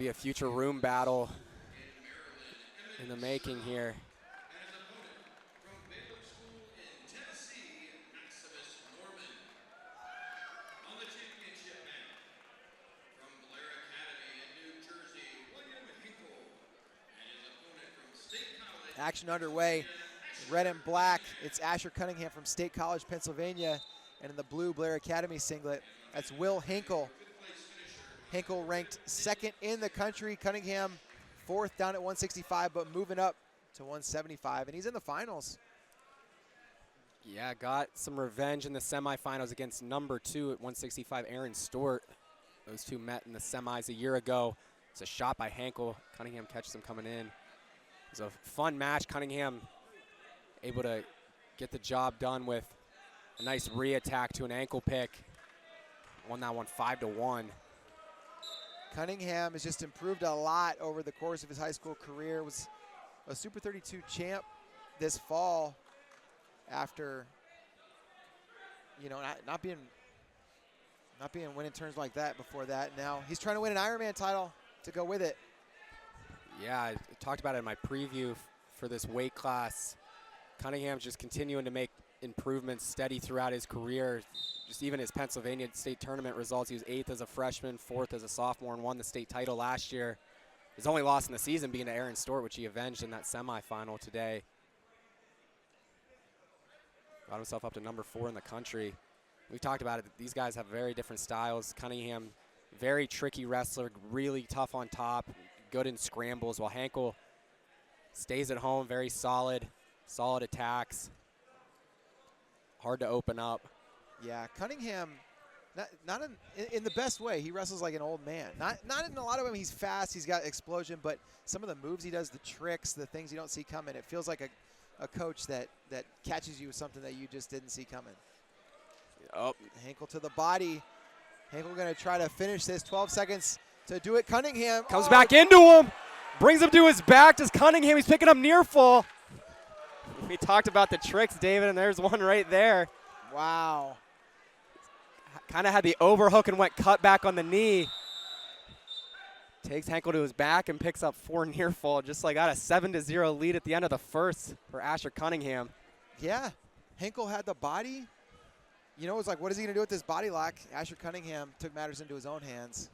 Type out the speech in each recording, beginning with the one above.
Be a future room battle in the making here. Action underway. Red and black, it's Asher Cunningham from State College, Pennsylvania. And in the blue Blair Academy singlet, that's Will Henckel. Henckel ranked second in the country. Cunningham fourth down at 165, but moving up to 175, and he's in the finals. Yeah, got some revenge in the semifinals against number 2 at 165, Aaron Stewart. Those two met in the semis a year ago. It's a shot by Henckel. Cunningham catches him coming in. It was a fun match. Cunningham able to get the job done with a nice re-attack to an ankle pick. Won that one 5-1. Cunningham has just improved a lot over the course of his high school career. Was a Super 32 champ this fall after, you know, not being winning turns like that before that. Now he's trying to win an Ironman title to go with it. Yeah, I talked about it in my preview for this weight class. Cunningham's just continuing to make improvements steady throughout his career. Just even his Pennsylvania state tournament results, he was 8th as a freshman, 4th as a sophomore, and won the state title last year. His only loss in the season being to Aaron Stewart, which he avenged in that semifinal today. Got himself up to number 4 in the country. We talked about it, these guys have very different styles. Cunningham, very tricky wrestler, really tough on top, good in scrambles, while Henckel stays at home, very solid attacks. Hard to open up. Yeah, Cunningham, not in the best way. He wrestles like an old man. Not in a lot of them. He's fast. He's got explosion, but some of the moves he does, the tricks, the things you don't see coming. It feels like a coach that catches you with something that you just didn't see coming. Oh, Henckel to the body. Henckel going to try to finish this. 12 seconds to do it. Cunningham comes back into him, brings him to his back. Does Cunningham? He's picking up near fall. We talked about the tricks, David, and there's one right there. Wow. Kind of had the overhook and went cut back on the knee. Takes Henckel to his back and picks up 4 near fall. Just like got a 7-0 lead at the end of the first for Asher Cunningham. Yeah, Henckel had the body. You know, it was like, what is he going to do with this body lock? Asher Cunningham took matters into his own hands.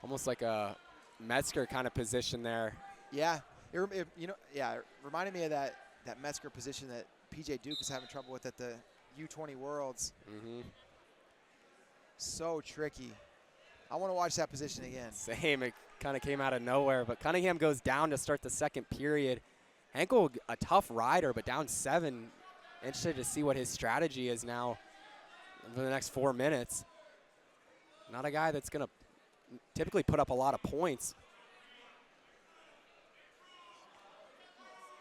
Almost like a Metzger kind of position there. Yeah, it reminded me of that Metzger position that PJ Duke was having trouble with at the U20 Worlds. Mm-hmm. So tricky. I want to watch that position again. Same, it kind of came out of nowhere, but Cunningham goes down to start the second period. Henckel, a tough rider, but down 7. Interested to see what his strategy is now for the next 4 minutes. Not a guy that's going to typically put up a lot of points.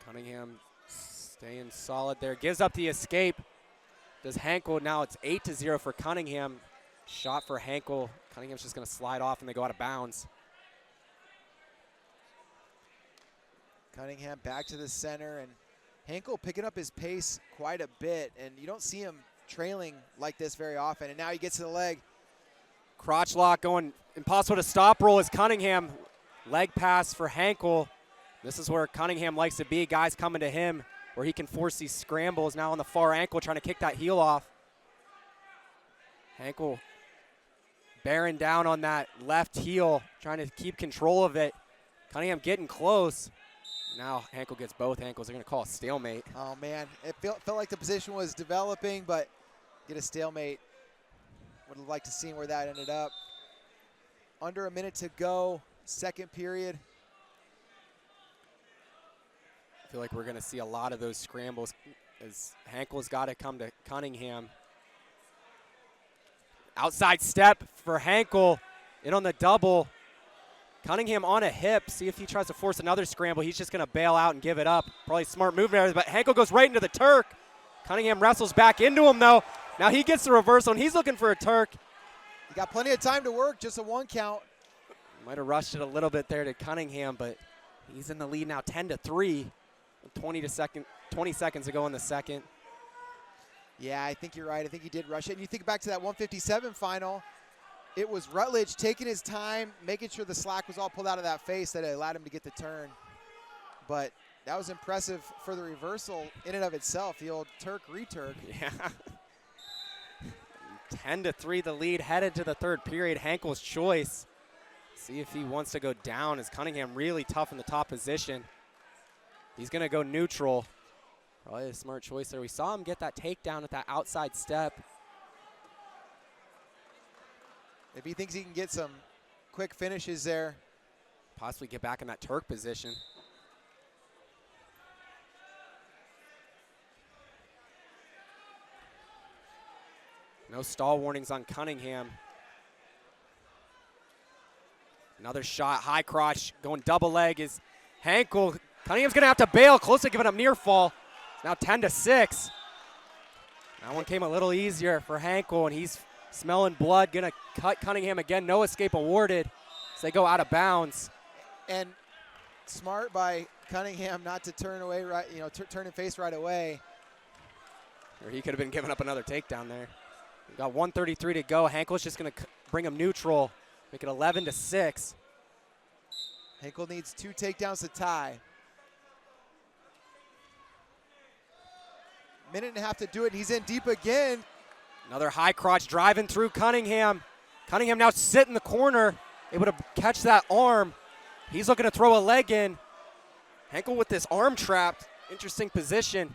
Cunningham staying solid there. Gives up the escape. Does Henckel. Now it's 8-0 for Cunningham. Shot for Henckel. Cunningham's just going to slide off and they go out of bounds. Cunningham back to the center, and Henckel picking up his pace quite a bit, and you don't see him trailing like this very often. And now he gets to the leg. Crotch lock going impossible to stop roll as Cunningham. Leg pass for Henckel. This is where Cunningham likes to be. Guys coming to him where he can force these scrambles. Now on the far ankle trying to kick that heel off. Henckel bearing down on that left heel, trying to keep control of it. Cunningham getting close. Now Henckel gets both ankles. They're going to call a stalemate. Oh, man. It felt like the position was developing, but get a stalemate. Would have liked to see where that ended up. Under a minute to go, second period. I feel like we're going to see a lot of those scrambles as Henckel's got to come to Cunningham. Outside step for Henckel. In on the double. Cunningham on a hip. See if he tries to force another scramble. He's just going to bail out and give it up. Probably smart move there, but Henckel goes right into the Turk. Cunningham wrestles back into him, though. Now he gets the reversal, and he's looking for a Turk. He got plenty of time to work, just a 1 count. Might have rushed it a little bit there to Cunningham, but he's in the lead now 10-3. 20 seconds to go in the second. Yeah, I think you're right. I think he did rush it. And you think back to that 157 final. it was Rutledge taking his time, making sure the slack was all pulled out of that face that allowed him to get the turn. But that was impressive for the reversal in and of itself, the old Turk-returk. Yeah. 10-3 the lead, headed to the third period. Henckel's choice. See if he wants to go down, as Cunningham really tough in the top position. He's going to go neutral. Probably a smart choice there. We saw him get that takedown at that outside step. If he thinks he can get some quick finishes there. Possibly get back in that Turk position. No stall warnings on Cunningham. Another shot, high crotch, going double leg is Henckel. Cunningham's gonna have to bail, close to giving up near fall. It's now 10-6. That one came a little easier for Henckel, and he's smelling blood, gonna cut Cunningham again. No escape awarded as they go out of bounds. And smart by Cunningham not to turn away right, turn and face right away. Or he could have been giving up another takedown there. We've got 1:33 to go. Henckel's just gonna bring him neutral, make it 11-6. Henckel needs 2 takedowns to tie. Minute and a half to do it, and he's in deep again. Another high crotch driving through Cunningham. Cunningham now sit in the corner, able to catch that arm. He's looking to throw a leg in. Henckel with this arm trapped. Interesting position.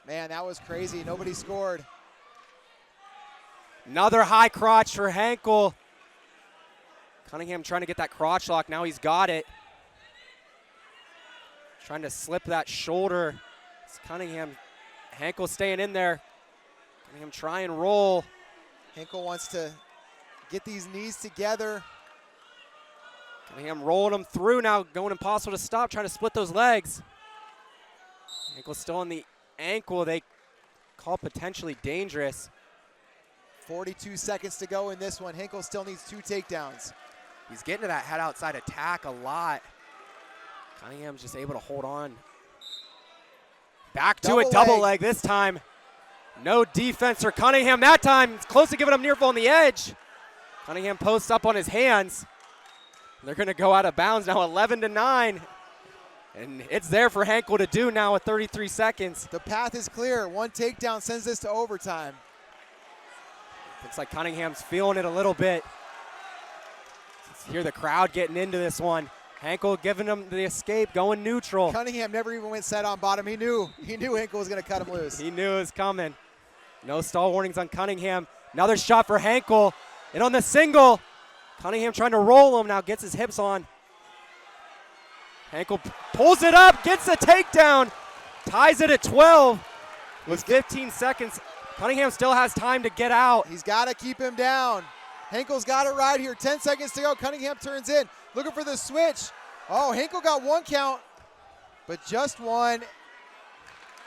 Man, that was crazy. Nobody scored. Another high crotch for Henckel. Cunningham trying to get that crotch lock. Now he's got it. Trying to slip that shoulder. It's Cunningham. Henckel staying in there. Cunningham try and roll. Henckel wants to get these knees together. Cunningham rolling him through now, going impossible to stop, trying to split those legs. Henckel still on the ankle they call potentially dangerous. 42 seconds to go in this one. Henckel still needs 2 takedowns. He's getting to that head outside attack a lot. Cunningham's just able to hold on. Back to a double leg this time. No defense for Cunningham that time. It's close to giving him near fall on the edge. Cunningham posts up on his hands. They're going to go out of bounds now, 11-9. And it's there for Henckel to do now with 33 seconds. The path is clear. 1 takedown sends this to overtime. Looks like Cunningham's feeling it a little bit. Hear the crowd getting into this one. Henckel giving him the escape, going neutral. Cunningham never even went set on bottom. He knew Henckel was going to cut him loose. He knew it was coming. No stall warnings on Cunningham. Another shot for Henckel. And on the single, Cunningham trying to roll him now, gets his hips on. Henckel pulls it up, gets the takedown, ties it at 12 with 15 seconds. Cunningham still has time to get out. He's got to keep him down. Henckel's got it right here. 10 seconds to go. Cunningham turns in, looking for the switch. Oh, Henckel got 1 count, but just 1.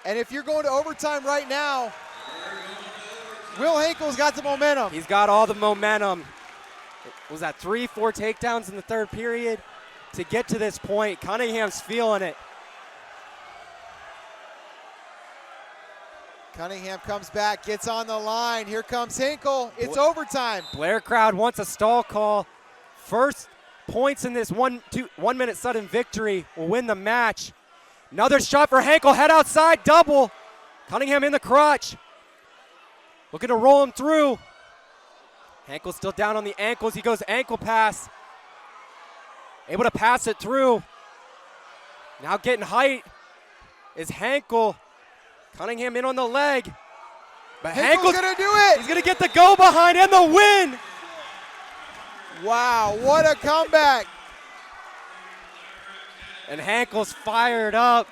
And if you're going to overtime right now, Will Henckel's got the momentum. He's got all the momentum. Was that 3-4 takedowns in the third period? To get to this point, Cunningham's feeling it. Cunningham comes back, gets on the line. Here comes Henckel. It's overtime. Blair crowd wants a stall call. First points in this 1 minute sudden victory will win the match. Another shot for Henckel, head outside, double. Cunningham in the crotch. Looking to roll him through. Henckel still down on the ankles. He goes ankle pass. Able to pass it through. Now getting height is Henckel. Cunningham in on the leg. But Henckel's gonna do it. He's gonna get the go behind and the win. Wow, what a comeback. And Henckel's fired up.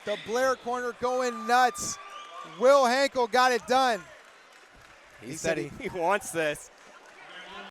The Blair corner going nuts. Will Henckel got it done. He said he wants this.